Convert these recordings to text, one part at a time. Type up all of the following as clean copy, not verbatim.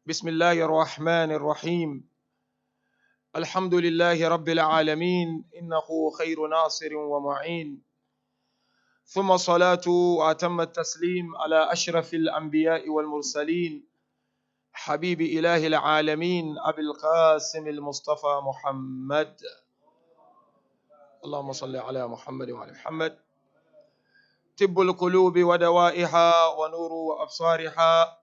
بسم الله الرحمن الرحيم. الحمد لله رب العالمين، إنه خير ناصر ومعين. ثم صلاة وأتم التسليم على أشرف الأنبياء والمرسلين، حبيب إله العالمين أبي القاسم المصطفى محمد. اللهم صل على محمد وعلى محمد. طب القلوب ودوائها ونور وأبصارها،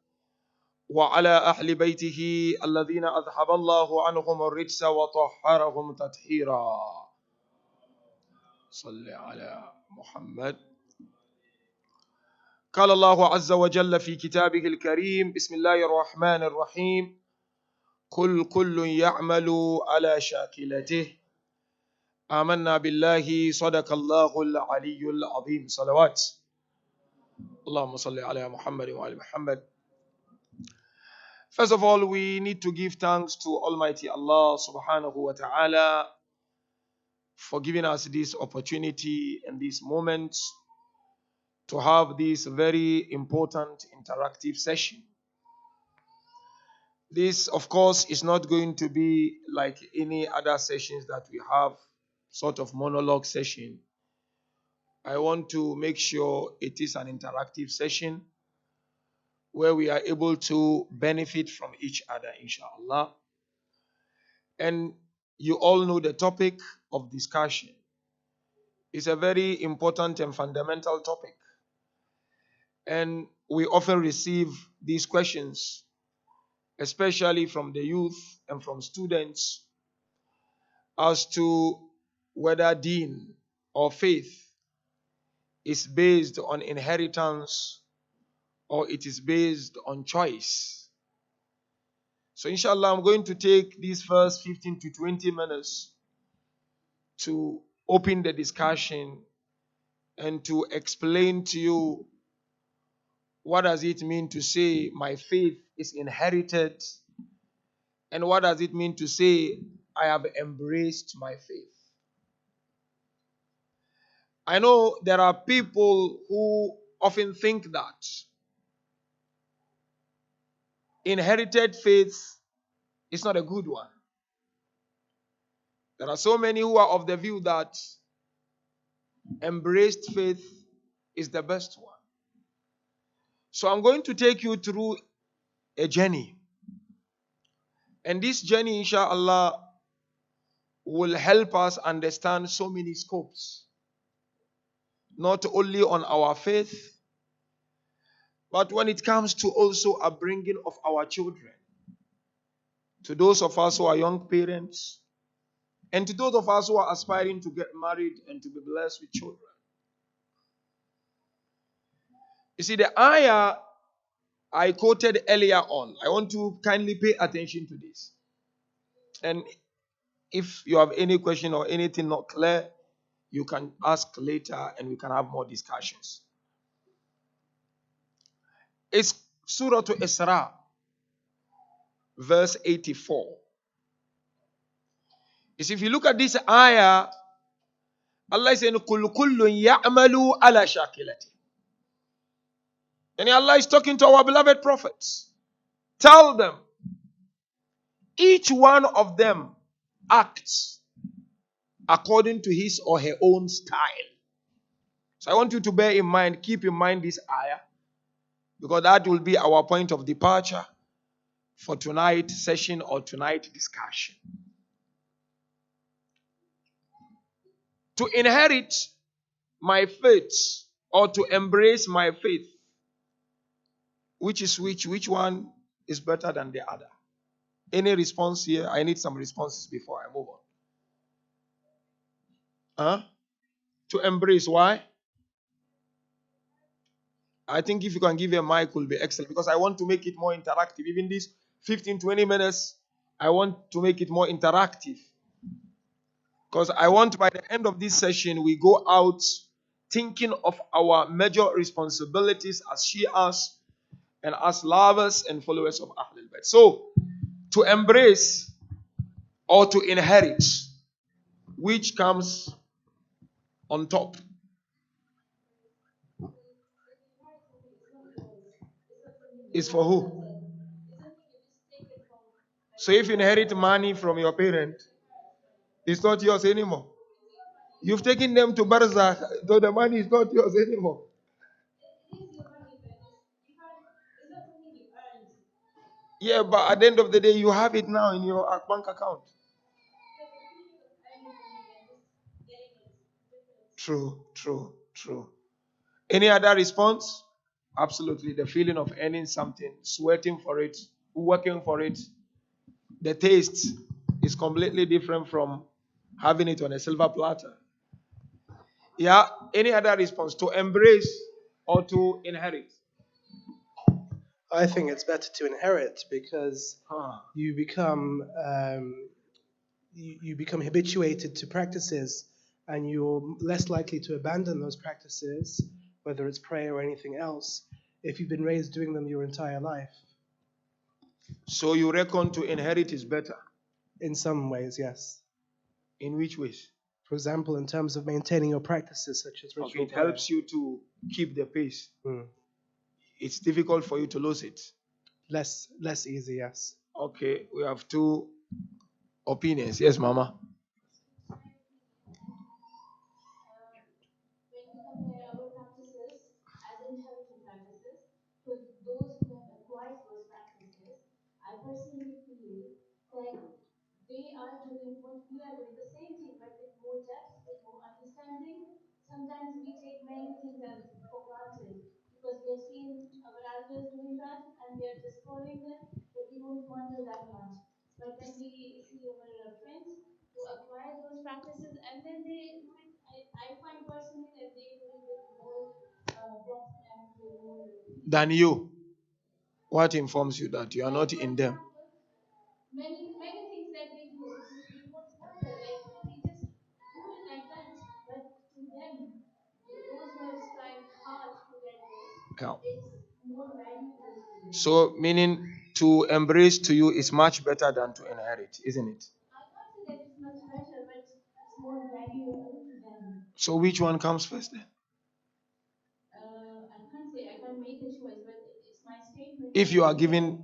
وعلى أهل بيته الذين أذهب الله عنهم الرجس وطهرهم تطهيرا. صل على محمد. قال الله عز وجل في كتابه الكريم: بسم الله الرحمن الرحيم. كل يعمل على شاكلته، آمنا بالله، صدق الله العلي العظيم. صلوات اللهم صل على محمد وعلى محمد. First of all, we need to give thanks to Almighty Allah subhanahu wa ta'ala for giving us this opportunity and this moment to have this very important interactive session. This, of course, is not going to be like any other sessions that we have, sort of monologue session. I want to make sure it is an interactive session where we are able to benefit from each other, inshallah. And you all know the topic of discussion. It's a very important and fundamental topic. And we often receive these questions, especially from the youth and from students, as to whether deen or faith is based on inheritance or it is based on choice. So inshallah, I'm going to take these first 15 to 20 minutes to open the discussion and to explain to you what does it mean to say my faith is inherited, and what does it mean to say I have embraced my faith. I know there are people who often think that inherited faith is not a good one. There are so many who are of the view that embraced faith is the best one. So I'm going to take you through a journey. And this journey, inshallah, will help us understand so many scopes. Not only on our faith, but when it comes to also upbringing of our children. To those of us who are young parents, and to those of us who are aspiring to get married and to be blessed with children. You see, the ayah I quoted earlier on, I want to kindly pay attention to this. And if you have any question or anything not clear, you can ask later and we can have more discussions. It's Surah to Isra, verse 84. You see, if you look at this ayah, Allah is saying, "Kul kullun ya'malu ala shakilati." And Allah is talking to our beloved prophets. Tell them, each one of them acts according to his or her own style. So I want you to bear in mind, keep in mind this ayah, because that will be our point of departure for tonight's session or tonight's discussion. To inherit my faith or to embrace my faith, which one is better than the other? Any response here? I need some responses before I move on. To embrace, why? I think if you can give a mic will be excellent, because I want to make it more interactive. Even these 15-20 minutes, I want to make it more interactive. Because I want by the end of this session, we go out thinking of our major responsibilities as Shias and as lovers and followers of Ahlul Bayt. So, to embrace or to inherit, which comes on top? Is for who? So if you inherit money from your parent, it's not yours anymore. You've taken them to Barzakh, though the money is not yours anymore. Yeah, but at the end of the day, you have it now in your bank account. True, true, true. Any other response? Absolutely. The feeling of earning something, sweating for it, working for it, the taste is completely different from having it on a silver platter. Yeah. Any other response? To embrace or to inherit? I think it's better to inherit because Huh. you become you become habituated to practices, and you're less likely to abandon those practices, whether it's prayer or anything else, if you've been raised doing them your entire life. So you reckon to inherit is better? In some ways, yes. In which ways? For example, in terms of maintaining your practices such as Okay, ritual it prayer. helps you to keep the pace. Hmm. It's difficult for you to lose it. Less easy, yes. Okay, we have two opinions. Yes, Mama. Than you. What informs you that you are not in them? Yeah. So, meaning to embrace to you is much better than to inherit, isn't it? So, which one comes first then? If you are given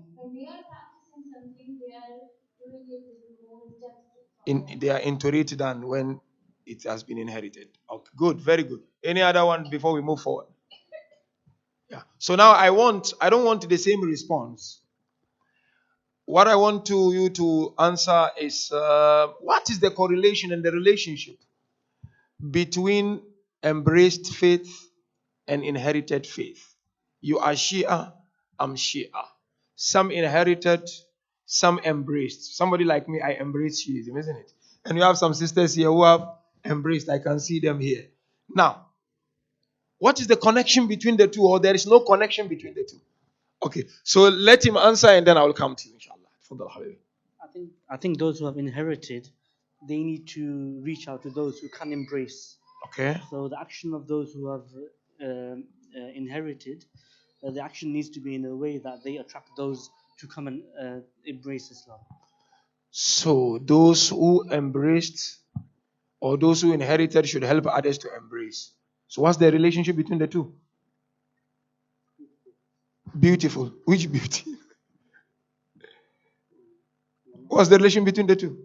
they are into it than when it has been inherited. Okay, good, very good. Any other one before we move forward? Yeah. So now I don't want the same response. What I want you to answer is what is the correlation and the relationship between embraced faith and inherited faith? You are Shia, I'm Shia. Some inherited, some embraced. Somebody like me, I embrace Shi'ism, isn't it? And you have some sisters here who have embraced. I can see them here. Now, what is the connection between the two, or there is no connection between the two? Okay, so let him answer and then I will come to you, inshallah. I think those who have inherited, they need to reach out to those who can embrace. Okay. So the action of those who have inherited, the action needs to be in a way that they attract those to come and embrace Islam. So those who embraced or those who inherited should help others to embrace. So what's the relationship between the two? Beautiful. Which beauty? What's the relation between the two?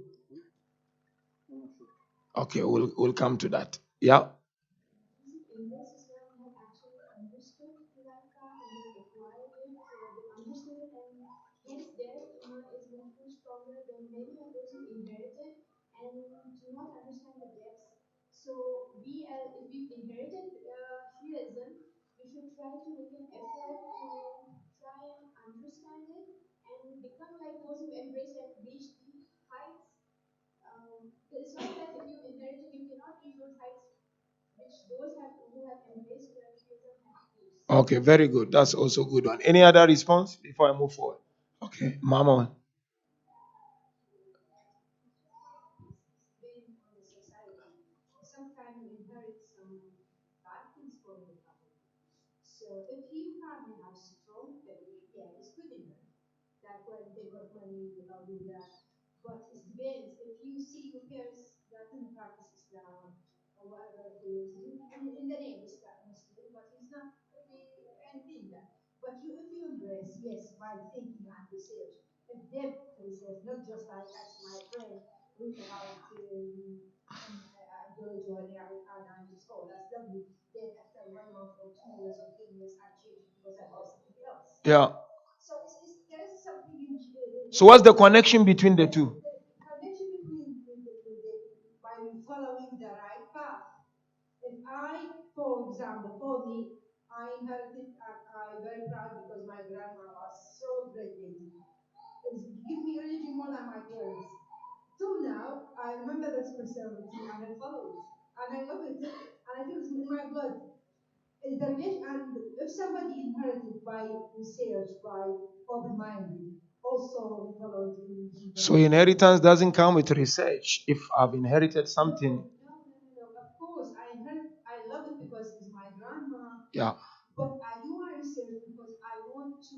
Okay, we'll come to that. Yeah. Okay, very good. That's also a good one. Any other response before I move forward? Okay, Mama. research, not just like as my friend read about go to an American and just, oh, that's lovely. Then after 1 month or 2 years or 10 years, I change it because I love something else. Yeah. So there is something in So what's the connection between the two? the connection between by following the right path. If I, for example, for me, I inherited and I'm very proud because my grandma was so great lady. Give me religion more than my parents. Till now, I remember the spirituality and I follow it. And I love it. And I feel it's in my blood. It's the relation, and if somebody inherited by research, by open-minded, also follow it in So inheritance doesn't come with research. If I've inherited something. No. Of course, I love it because it's my grandma. Yeah. But I do my research because I want to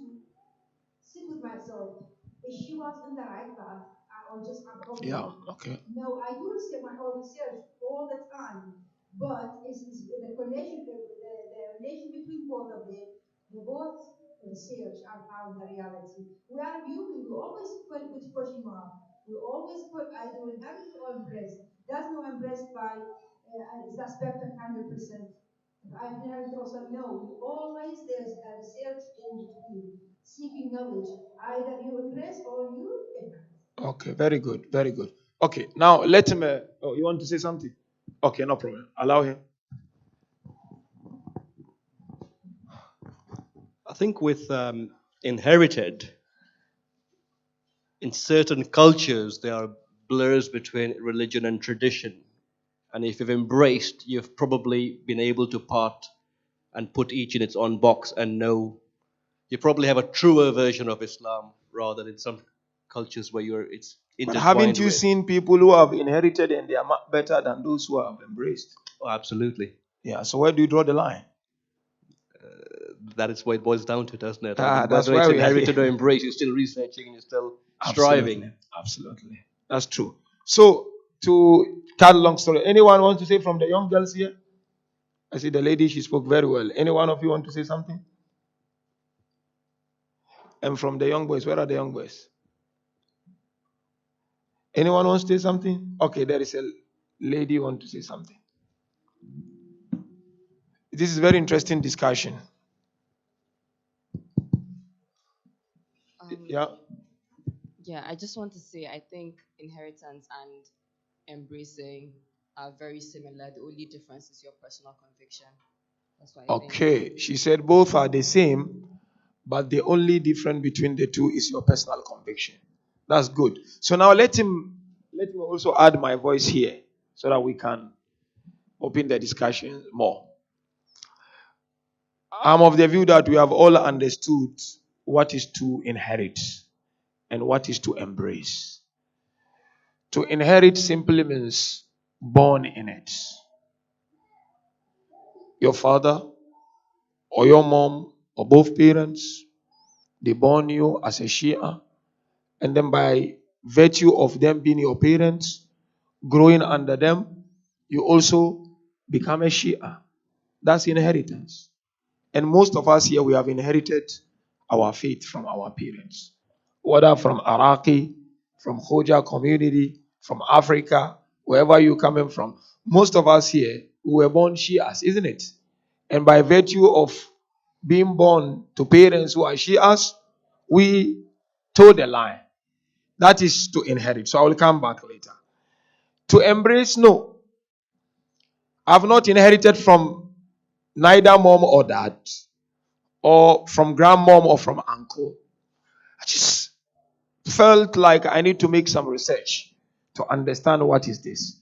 sit with myself. If she was in the right path, or just uncover Yeah. it. Okay. No, I do my own research all the time, but it's the connection, the relation between both of them. They both research and found the reality. We are human. We always put question mark. We always put either inherit or embrace. There's no embrace by is that perfect 100%. I've inherited also no. Always there's a research in between, seeking knowledge. Either you embrace or you inherit. Okay. Very good. Very good. Okay. Now let him. Oh, you want to say something? Okay. No problem. Allow him. I think with inherited, in certain cultures, there are blurs between religion and tradition. And if you've embraced, you've probably been able to part and put each in its own box and know. You probably have a truer version of Islam rather than in some cultures where it's But intertwined haven't you with. seen people who have inherited and they are much better than those who have embraced? Oh, absolutely. Yeah. So where do you draw the line? That is what it boils down to, doesn't it? That's Whether why it's we are inherited here. or embraced, you're still researching and you're still striving. Absolutely. That's true. So to cut a long story, anyone want to say from the young girls here? I see the lady, she spoke very well. Any one of you want to say something? And from the young boys, where are the young boys? Anyone wants to say something? Okay, there is a lady who want to say something. This is a very interesting discussion. Yeah. Yeah, I just want to say I think inheritance and embracing are very similar. The only difference is your personal conviction. That's why I think. Okay, she said both are the same, but the only difference between the two is your personal conviction. That's good. So now let me also add my voice here so that we can open the discussion more. I'm of the view that we have all understood what is to inherit and what is to embrace. To inherit simply means born in it. Your father or your mom or both parents, they born you as a Shia, and then by virtue of them being your parents, growing under them, you also become a Shia. That's inheritance. And most of us here, we have inherited our faith from our parents, whether from Iraqi, from Khoja community, from Africa, wherever you're coming from. Most of us here, we were born Shias, isn't it? And by virtue of being born to parents who are Shias, we toe the line. That is to inherit. So I will come back later. To embrace, no. I've not inherited from neither mom or dad, or from grandmom or from uncle. I just felt like I need to make some research to understand what is this.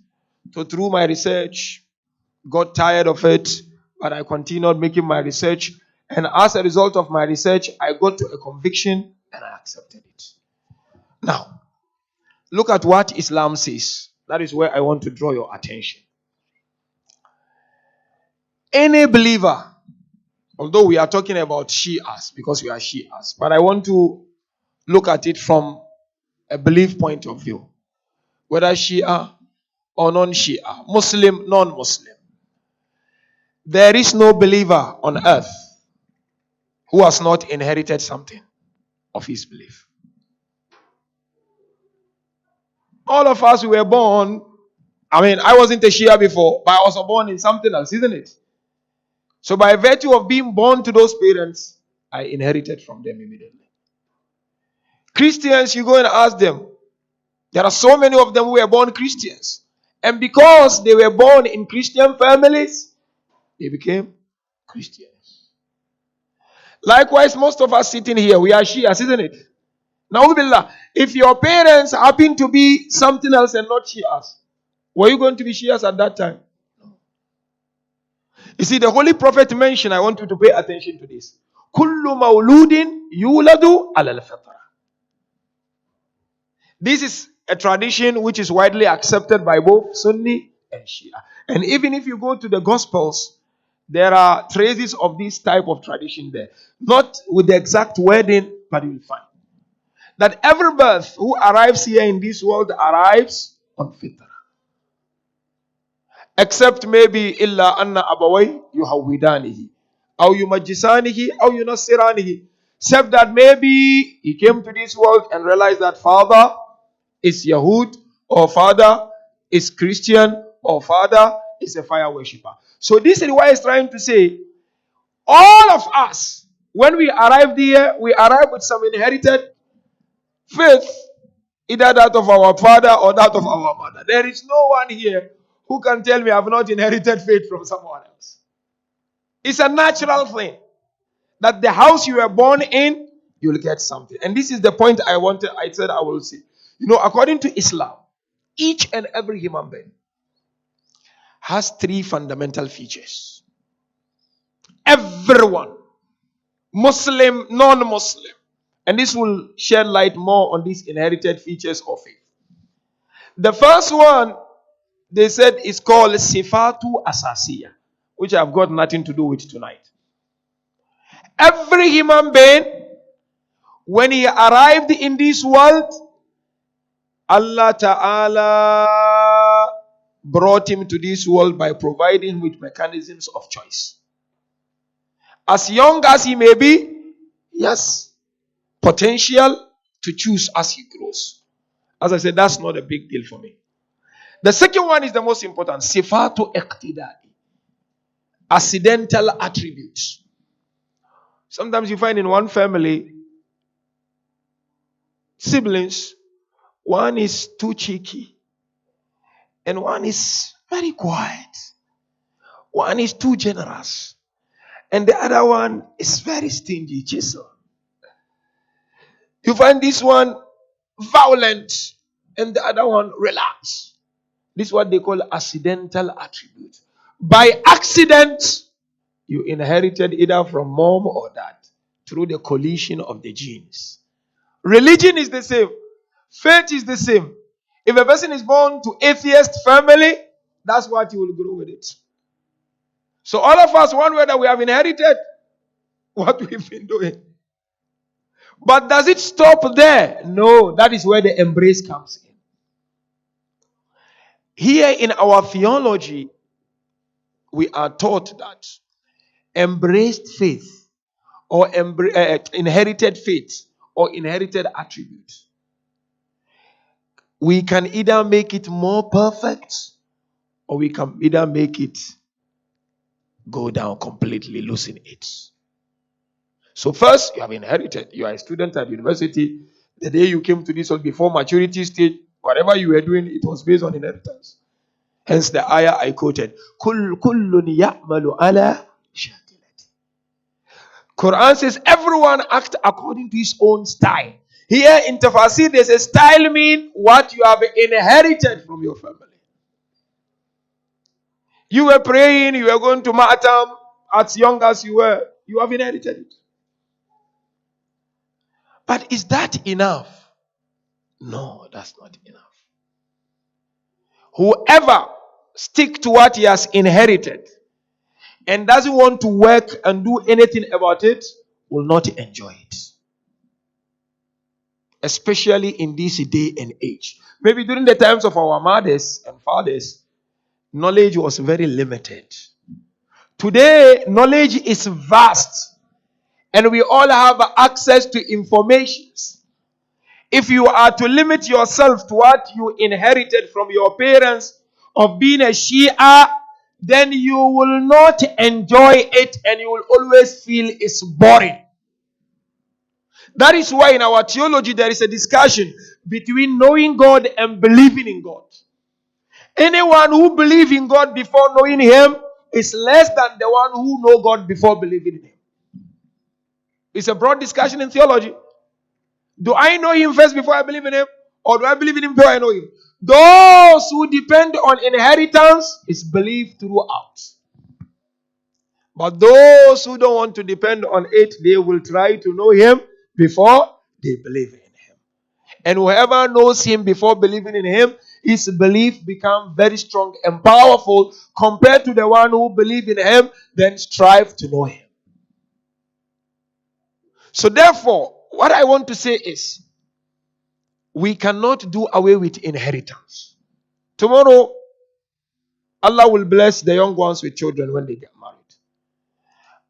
So through my research, got tired of it, but I continued making my research. And as a result of my research, I got to a conviction and I accepted it. Now, look at what Islam says. That is where I want to draw your attention. Any believer, although we are talking about Shias because we are Shias, but I want to look at it from a belief point of view. Whether Shia or non-Shia, Muslim, non-Muslim. There is no believer on earth who has not inherited something of his belief. All of us were born. I mean, I wasn't a Shia before, but I was born in something else, isn't it? So by virtue of being born to those parents, I inherited from them immediately. Christians, you go and ask them. There are so many of them who were born Christians. And because they were born in Christian families, they became Christians. Likewise, most of us sitting here, we are Shias, isn't it? Now, if your parents happen to be something else and not Shias, were you going to be Shias at that time? You see, the Holy Prophet mentioned, I want you to pay attention to this. Kullu mauludin yuladu ala al-fitra. This is a tradition which is widely accepted by both Sunni and Shia. And even if you go to the Gospels, there are traces of this type of tradition there. Not with the exact wording, but you will find that every birth who arrives here in this world arrives on fitra. Except maybe illa anna abawai yuhawidanihi aw yumajjisanihi aw yunassiranihi. Except that maybe he came to this world and realized that father is Yahud, or father is Christian, or father is a fire worshipper. So this is why he's trying to say, all of us, when we arrived here, we arrived with some inherited faith, either that of our father or that of our mother. There is no one here who can tell me I have not inherited faith from someone else. It's a natural thing that the house you were born in, you will get something. And this is the point I said I will see. You know, according to Islam, each and every human being has three fundamental features. Everyone, Muslim, non-Muslim. And this will shed light more on these inherited features of faith. The first one, they said, is called Sifatu Asasiya, which I've got nothing to do with tonight. Every human being, when he arrived in this world, Allah Ta'ala brought him to this world by providing with mechanisms of choice. As young as he may be, yes, potential to choose as he grows. As I said, that's not a big deal for me. The second one is the most important. Sifatu iqtidai. Accidental attributes. Sometimes you find in one family, siblings, one is too cheeky, and one is very quiet. One is too generous, and the other one is very stingy, chisel. You find this one violent, and the other one relaxed. This is what they call accidental attribute. By accident, you inherited either from mom or dad through the collision of the genes. Religion is the same. Faith is the same. If a person is born to atheist family, that's what you will grow with it. So all of us, one way that we have inherited what we've been doing. But does it stop there? No, that is where the embrace comes in. Here in our theology, we are taught that embraced faith or inherited faith or inherited attribute, we can either make it more perfect or we can either make it go down completely, losing it. So first, you have inherited. You are a student at university. The day you came to this world before maturity stage, whatever you were doing, it was based on inheritance. Hence the ayah I quoted. Kullun ya'malu ala shakilati. Quran says everyone act according to his own style. Here in Tafasir, there's a style mean what you have inherited from your family. You were praying, you were going to Ma'atam as young as you were. You have inherited it. But is that enough? No, that's not enough. Whoever stick to what he has inherited and doesn't want to work and do anything about it will not enjoy it. Especially in this day and age. Maybe during the times of our mothers and fathers, knowledge was very limited. Today, knowledge is vast. And we all have access to information. If you are to limit yourself to what you inherited from your parents of being a Shia, then you will not enjoy it and you will always feel it's boring. That is why in our theology there is a discussion between knowing God and believing in God. Anyone who believes in God before knowing Him is less than the one who know God before believing in Him. It's a broad discussion in theology. Do I know Him first before I believe in Him? Or do I believe in Him before I know Him? Those who depend on inheritance is believed throughout. But those who don't want to depend on it, they will try to know Him before they believe in Him. And whoever knows Him before believing in Him, his belief becomes very strong and powerful compared to the one who believes in Him, then strive to know Him. So therefore, what I want to say is, we cannot do away with inheritance. Tomorrow, Allah will bless the young ones with children when they get married.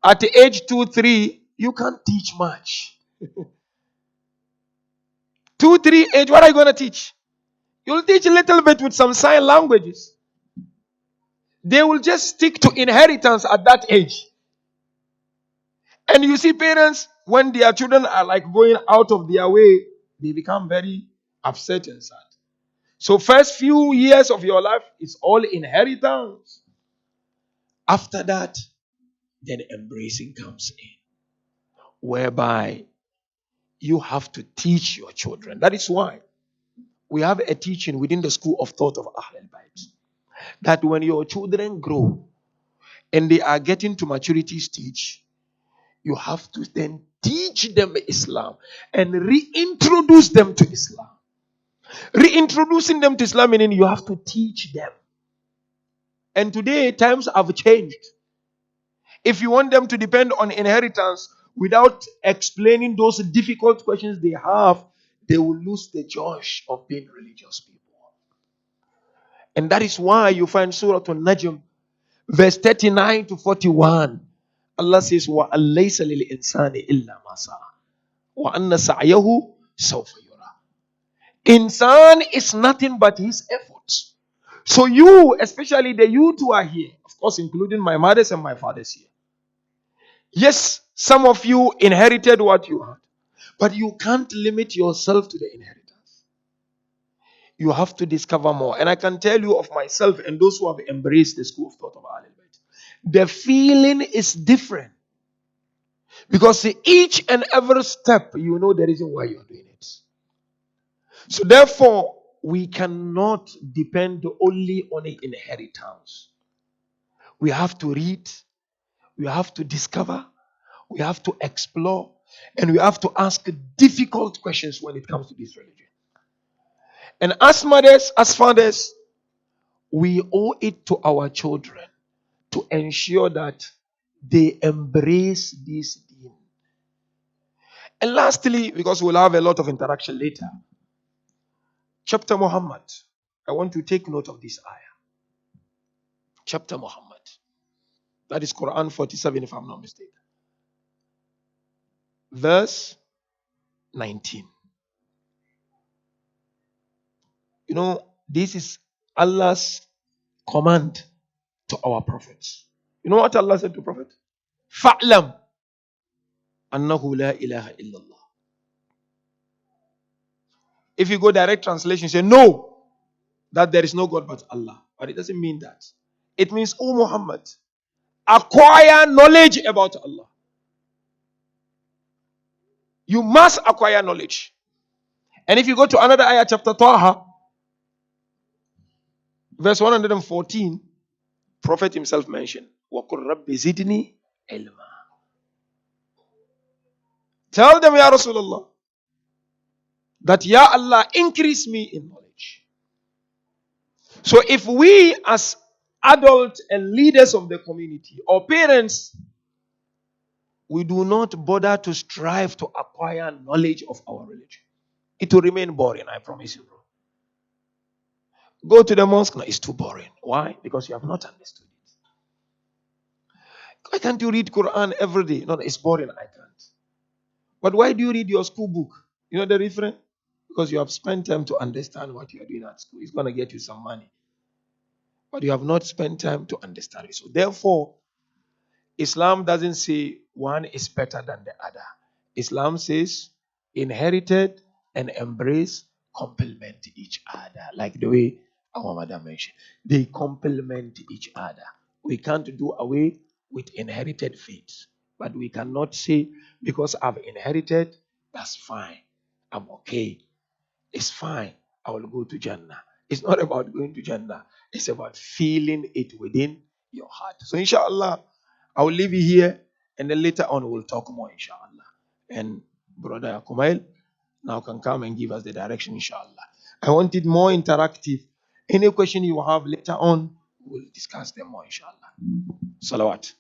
At the age 2, 3, you can't teach much. 2, 3 age, what are you going to teach? You'll teach a little bit with some sign languages. They will just stick to inheritance at that age. And you see parents, when their children are like going out of their way, they become very upset and sad. So first few years of your life is all inheritance. After that, then embracing comes in, whereby you have to teach your children. That is why we have a teaching within the school of thought of Ahlul Bayt that when your children grow and they are getting to maturity stage, you have to then teach them Islam and reintroduce them to Islam. Reintroducing them to Islam meaning you have to teach them. And today times have changed. If you want them to depend on inheritance without explaining those difficult questions they have, they will lose the joy of being religious people. And that is why you find Surah An-Najm, verse 39 to 41. Allah says, وَأَلَّيْسَ لِلْإِنسَانِ إِلَّا مَا سَعَى وَأَنَّ سَعْيَهُ سَوْفَ يُرَى. Insan is nothing but his efforts. So you, especially the youth who are here, of course including my mothers and my fathers here. Yes, some of you inherited what you had, but you can't limit yourself to the inheritance. You have to discover more. And I can tell you of myself and those who have embraced the school of thought of Ahlul Bayt, the feeling is different. Because each and every step, you know the reason why you are doing it. So therefore, we cannot depend only on an inheritance. We have to read, we have to discover, we have to explore, and we have to ask difficult questions when it comes to this religion. And as mothers, as fathers, we owe it to our children to ensure that they embrace this deen. And lastly, because we'll have a lot of interaction later, chapter Muhammad. I want to take note of this ayah. Chapter Muhammad. That is Quran 47 if I'm not mistaken. Verse 19. You know, this is Allah's command to our prophets. You know what Allah said to Prophet? Fa'lam annahu la ilaha illallah. If you go direct translation, say no, that there is no God but Allah. But it doesn't mean that. It means, O Muhammad, acquire knowledge about Allah. You must acquire knowledge. And if you go to another ayah, chapter Taha, verse 114, Prophet himself mentioned, وَقُلْ رَبِّ زِدْنِي عِلْمًا. Tell them, Ya Rasulullah, that Ya Allah, increase me in knowledge. So if we as adults and leaders of the community or parents, we do not bother to strive to acquire knowledge of our religion, it will remain boring, I promise you, bro. Go to the mosque, no, it's too boring. Why? Because you have not understood it. Why can't you read Quran every day? No, it's boring, I can't. But why do you read your school book? You know the difference? Because you have spent time to understand what you are doing at school. It's going to get you some money. But you have not spent time to understand it. So therefore, Islam doesn't say one is better than the other. Islam says inherited and embrace complement each other. Like the way our mother mentioned. They complement each other. We can't do away with inherited faiths. But we cannot say, because I've inherited, that's fine. I'm okay. It's fine. I will go to Jannah. It's not about going to Jannah. It's about feeling it within your heart. So inshallah, I will leave you here, and then later on we'll talk more, inshallah. And Brother Kumail now can come and give us the direction, inshallah. I want it more interactive. Any question you have later on, we'll discuss them more, inshallah. Salawat.